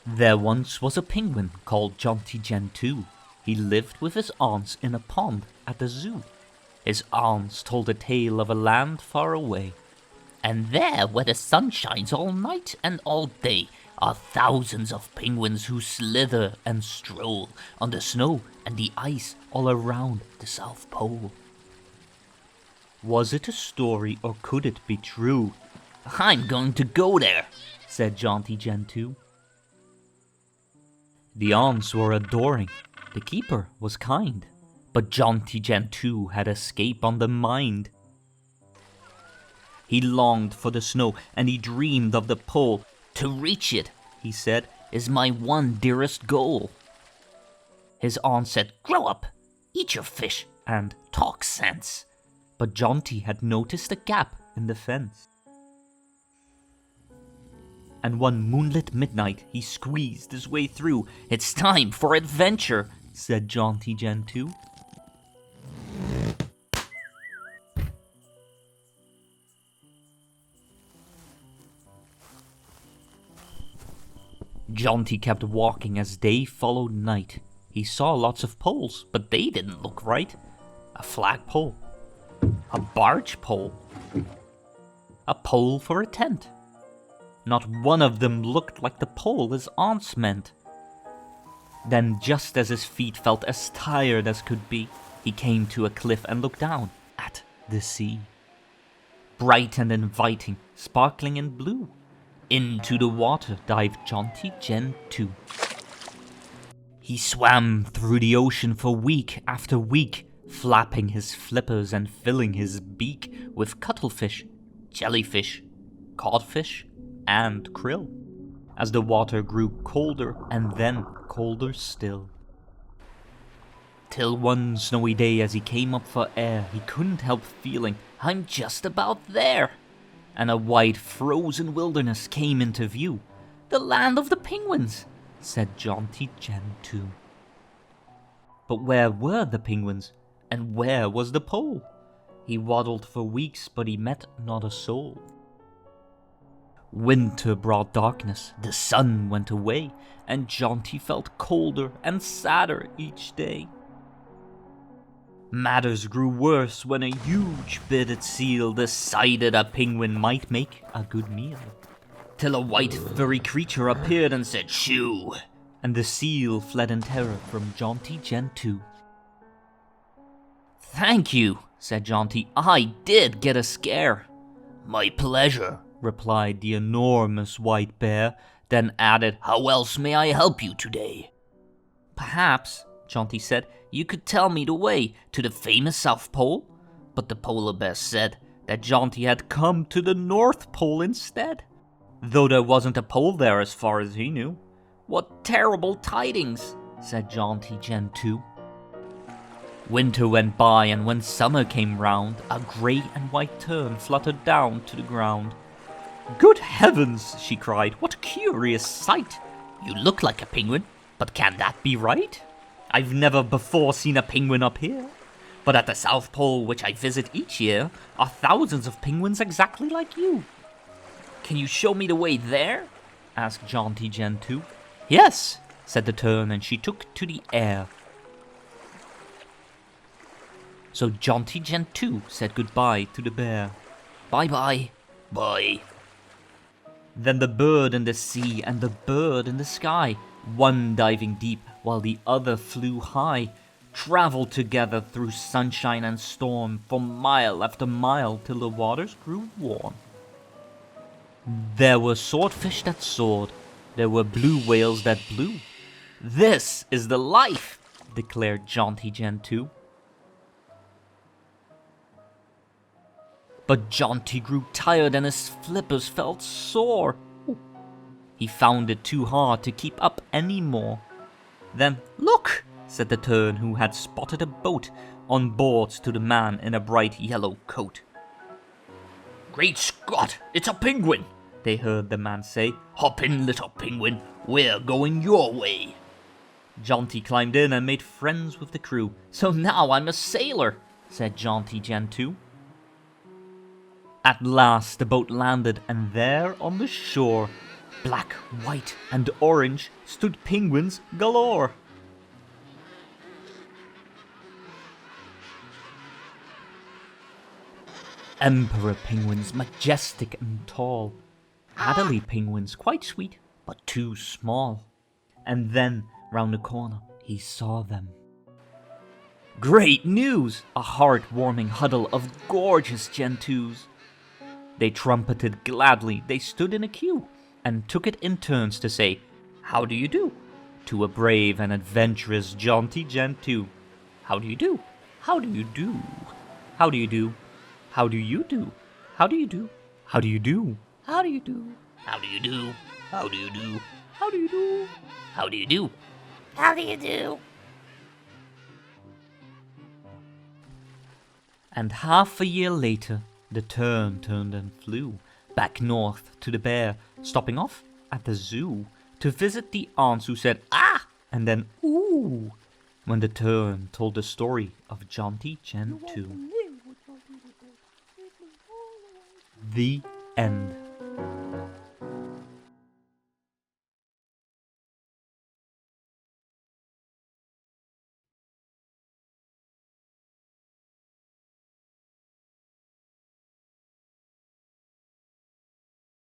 There once was a penguin called Jonty Gentoo. He lived with his aunts in a pond at the zoo. His aunts told a tale of a land far away. And there, where the sun shines all night and all day, are thousands of penguins who slither and stroll on the snow and the ice all around the South Pole. Was it a story or could it be true? "I'm going to go there," said Jonty Gentoo. The aunts were adoring, the keeper was kind, but Jonty Gentoo had escape on the mind. He longed for the snow and he dreamed of the pole. "To reach it," he said, "is my one dearest goal." His aunt said, "Grow up, eat your fish, and talk sense." But Jonty had noticed a gap in the fence. And one moonlit midnight he squeezed his way through. "It's time for adventure," said Jonty Gentoo. Jonty kept walking as day followed night. He saw lots of poles, but they didn't look right. A flagpole, a barge pole, a pole for a tent. Not one of them looked like the pole his aunts meant. Then, just as his feet felt as tired as could be, he came to a cliff and looked down at the sea. Bright and inviting, sparkling in blue. Into the water dived Jonty Gentoo. He swam through the ocean for week after week, flapping his flippers and filling his beak with cuttlefish, jellyfish, codfish, and krill, as the water grew colder and then colder still. Till one snowy day as he came up for air, he couldn't help feeling, "I'm just about there." And a wide frozen wilderness came into view. "The land of the penguins," said Jonty Gentoo. But where were the penguins, and where was the pole? He waddled for weeks, but he met not a soul. Winter brought darkness, the sun went away, and Jonty felt colder and sadder each day. Matters grew worse when a huge bearded seal decided a penguin might make a good meal. Till a white furry creature appeared and said, "Shoo!" And the seal fled in terror from Jonty Gentoo. "Thank you," said Jonty. "I did get a scare." "My pleasure," replied the enormous white bear, then added, "How else may I help you today?" "Perhaps," Jonty said, "you could tell me the way to the famous South Pole?" But the polar bear said that Jonty had come to the North Pole instead, though there wasn't a pole there as far as he knew. "What terrible tidings," said Jonty Gentoo. Winter went by, and when summer came round, a grey and white tern fluttered down to the ground. "Good heavens," she cried, "what a curious sight! You look like a penguin, but can that be right? I've never before seen a penguin up here, but at the South Pole, which I visit each year, are thousands of penguins exactly like you." "Can you show me the way there?" asked Jonty Gentoo. "Yes," said the tern, and she took to the air. So Jonty Gentoo said goodbye to the bear. "Bye-bye." "Bye." Then the bird in the sea and the bird in the sky, one diving deep while the other flew high, traveled together through sunshine and storm for mile after mile till the waters grew warm. There were swordfish that soared, there were blue whales that blew. "This is the life," declared Jonty Gentoo. But Jonty grew tired and his flippers felt sore. He found it too hard to keep up any more. Then, "Look," said the tern, who had spotted a boat on board to the man in a bright yellow coat. "Great Scott, it's a penguin," they heard the man say. "Hop in, little penguin, we're going your way." Jonty climbed in and made friends with the crew. "So now I'm a sailor," said Jonty Gentoo. At last the boat landed, and there on the shore Black, white, and orange stood penguins galore. Emperor penguins, majestic and tall. Adderley penguins, quite sweet, but too small. And then, round the corner, he saw them. Great news! A heart-warming huddle of gorgeous Gentoos. They trumpeted gladly, they stood in a queue, and took it in turns to say, "How do you do?" to a brave and adventurous Jonty Gentoo. How do you do? How do you do? How do you do? How do you do? How do you do? How do you do? How do you do? How do you do? How do you do? How do you do? How do you do? How do you do? And half a year later, the tern turned and flew back north to the bear, stopping off at the zoo to visit the aunts who said "ah" and then "ooh" when the tern told the story of Jonty Gentoo. The end.